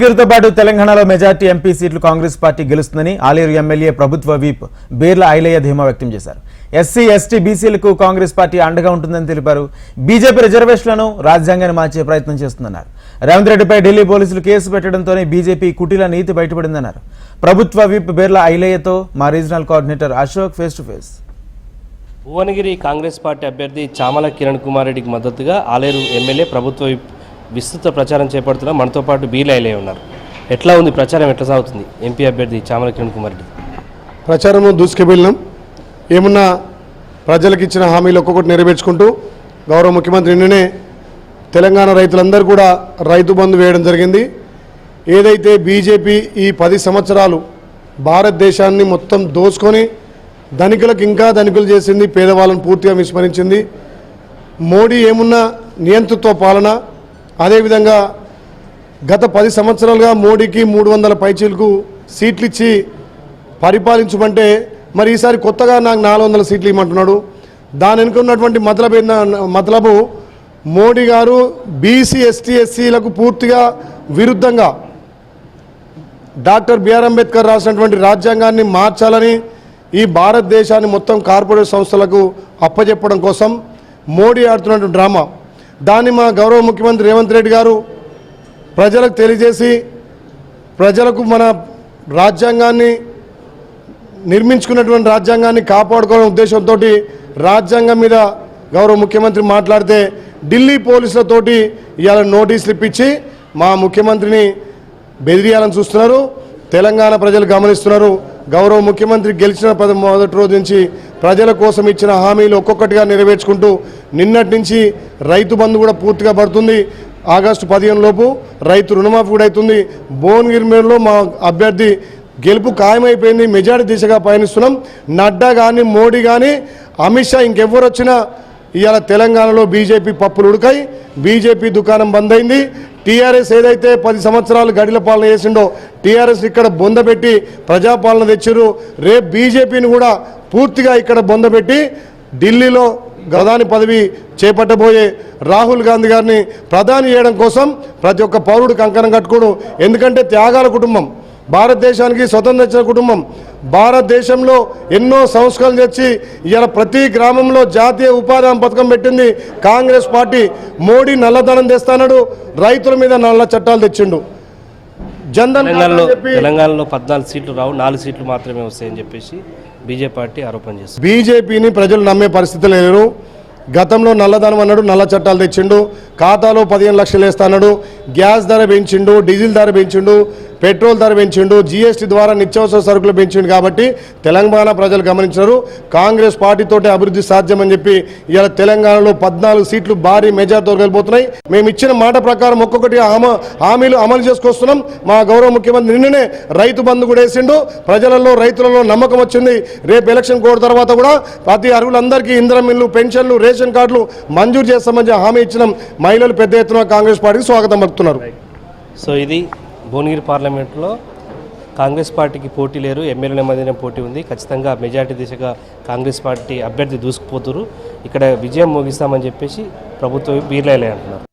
తో పాటు తెలంగాణలో మెజార్టీ ఎంపీ సీట్లు కాంగ్రెస్ పార్టీ గెలుస్తుందని ఆలేరు ఎమ్మెల్యే ప్రభుత్వ వీప్ బీర్ల ఐలయ్య ధీమా వ్యక్తం చేశారు. ఎస్సీ ఎస్టీ బీసీలకు కాంగ్రెస్ పార్టీ అండగా ఉంటుందని తెలిపారు. బీజేపీ రిజర్వేషన్లను రాజ్యాంగాన్ని మార్చే ప్రయత్నం చేస్తుందన్నారు. రేవంత్ రెడ్డిపై ఢిల్లీ పోలీసులు కేసు పెట్టడంతోనే బీజేపీ కుటీల నీతి బయటపడిందన్నారు. ప్రభుత్వ వీప్ బీర్ల ఐలయ్యతో మా regional coordinator Ashok face to face. Bhuvanagiri Congress party అభ్యర్థి చామల కిరణ్ కుమార్ రెడ్డికి మద్దతుగా ఆలేరు ఎమ్మెల్యే ప్రభుత్వ వీప్ విస్తృత ప్రచారం చేపడుతున్నా మనతో పాటు బీర్ల ఐలయ్య ఉన్నారు. ఎట్లా ఉంది ప్రచారం, ఎట్లా సాగుతుంది ఎంపీ అభ్యర్థి చామల కిరణ్ కుమార్ రెడ్డి? ప్రచారము దూసుకెళ్ళినాం. ఏమన్నా ప్రజలకు ఇచ్చిన హామీలు ఒక్కొక్కటి నెరవేర్చుకుంటూ గౌరవ ముఖ్యమంత్రి నిన్ననే తెలంగాణ రైతులందరూ కూడా రైతు బంధు వేయడం జరిగింది. ఏదైతే బీజేపీ ఈ 10 సంవత్సరాలు భారతదేశాన్ని మొత్తం దోచుకొని ధనికులకు ఇంకా ధనికులు చేసింది, పేదవాళ్ళను పూర్తిగా విస్మరించింది. మోడీ ఏమున్నా నియంతృత్వ పాలన, అదేవిధంగా గత 10 సంవత్సరాలుగా మోడీకి 300 పైచీలకు సీట్లు ఇచ్చి పరిపాలించమంటే మరి ఈసారి కొత్తగా నాకు 400 సీట్లు ఇవ్వమంటున్నాడు. దాని వెనుక ఉన్నటువంటి మతలబు మోడీ గారు బీసీ ఎస్టీ ఎస్సీలకు పూర్తిగా విరుద్ధంగా డాక్టర్ బిఆర్ అంబేద్కర్ రాసినటువంటి రాజ్యాంగాన్ని మార్చాలని, ఈ భారతదేశాన్ని మొత్తం కార్పొరేట్ సంస్థలకు అప్పచెప్పడం కోసం మోడీ ఆడుతున్నటువంటి డ్రామా. దాన్ని మా గౌరవ ముఖ్యమంత్రి రేవంత్ రెడ్డి గారు ప్రజలకు తెలియజేసి ప్రజలకు మన రాజ్యాంగాన్ని నిర్మించుకున్నటువంటి రాజ్యాంగాన్ని కాపాడుకోవడం ఉద్దేశంతో రాజ్యాంగం మీద గౌరవ ముఖ్యమంత్రి మాట్లాడితే ఢిల్లీ పోలీసులతోటి ఇవాళ నోటీసులు ఇప్పించి మా ముఖ్యమంత్రిని బెదిరియాలని చూస్తున్నారు. తెలంగాణ ప్రజలు గమనిస్తున్నారు. గౌరవ ముఖ్యమంత్రి గెలిచిన మొదటి రోజు నుంచి ప్రజల కోసం ఇచ్చిన హామీలు ఒక్కొక్కటిగా నెరవేర్చుకుంటూ నిన్నటి నుంచి రైతు బంధు కూడా పూర్తిగా పడుతుంది. ఆగస్టు 15 లోపు రైతు రుణమాఫీ కూడా అవుతుంది. భువనగిరిలో మా అభ్యర్థి గెలుపు ఖాయమైపోయింది. మెజారిటీ దిశగా పయనిస్తున్నాం. నడ్డా కానీ మోడీ కానీ అమిత్ షా ఇంకెవ్వరు వచ్చినా ఇవాళ తెలంగాణలో బీజేపీ పప్పులు ఉడకాయి, బీజేపీ దుకాణం బంద్ అయింది. టీఆర్ఎస్ ఏదైతే 10 సంవత్సరాలు గడిల పాలన చేసిండో టీఆర్ఎస్ ఇక్కడ బొందబెట్టి ప్రజాపాలన తెచ్చిర్రు. రేపు బీజేపీని కూడా పూర్తిగా ఇక్కడ బొందబెట్టి ఢిల్లీలో ప్రధాని పదవి చేపట్టబోయే రాహుల్ గాంధీ గారిని ప్రధాని చేయడం కోసం ప్రతి ఒక్క పౌరుడు కంకణం కట్టుకోడు. ఎందుకంటే త్యాగాల కుటుంబం, భారతదేశానికి స్వతంత్రం ఇచ్చిన కుటుంబం. భారతదేశంలో ఎన్నో సంస్కరణలు తెచ్చి ఇవాళ ప్రతి గ్రామంలో జాతీయ ఉపాధి హామీ పథకం పెట్టింది కాంగ్రెస్ పార్టీ. మోడీ నల్లధనం తెస్తాడు, రైతుల మీద నల్ల చట్టాలు తెచ్చిండు. తెలంగాణలో 14 సీట్లు రావు, 4 సీట్లు మాత్రమే వస్తాయని చెప్పేసి బీజేపీ పార్టీ ఆరోపణ చేస్తుంది. బీజేపీని ప్రజలు నమ్మే పరిస్థితి లేరు. గతంలో నల్లధనం అన్నాడు, నల్ల చట్టాలు తెచ్చిండు, ఖాతాలో 15 లక్షలు వేస్తాడు, గ్యాస్ ధర పెంచిండు, డీజిల్ ధర పెంచిండు, పెట్రోల్ ధర పెంచిండు, జీఎస్టీ ద్వారా నిత్యావసర సరుకులు పెంచిండు. కాబట్టి తెలంగాణ ప్రజలు గమనించారు. కాంగ్రెస్ పార్టీతోటి అభివృద్ధి సాధ్యమని చెప్పి ఇవాళ తెలంగాణలో 14 సీట్లు భారీ మెజార్టీతో వెళ్ళిపోతున్నాయి. మేము ఇచ్చిన మాట ప్రకారం ఒక్కొక్కటి హామీలు అమలు చేసుకొస్తున్నాం. మా గౌరవ ముఖ్యమంత్రి నిన్ననే రైతు బంధు కూడా వేసిండు. రైతులలో నమ్మకం వచ్చింది. రేపు ఎలక్షన్ కోడ్ తర్వాత కూడా ప్రతి అర్హులందరికీ ఇందిరం ఇల్లు, పెన్షన్లు, రేషన్ కార్డులు మంజూరు చేస్తామని హామీ ఇచ్చినాం. మహిళలు పెద్ద ఎత్తున కాంగ్రెస్ పార్టీకి స్వాగతం పలుకుతున్నారు. సో ఇది భువనగిరి పార్లమెంట్లో కాంగ్రెస్ పార్టీకి పోటీ లేరు, ఎమ్మెల్యేల మధ్యనే పోటీ ఉంది. ఖచ్చితంగా మెజార్టీ దిశగా కాంగ్రెస్ పార్టీ అభ్యర్థి దూసుకుపోతున్నారు. ఇక్కడ విజయం ముగిస్తామని చెప్పేసి ప్రభుత్వం బీర్ల ఐలయ్య అంటున్నారు.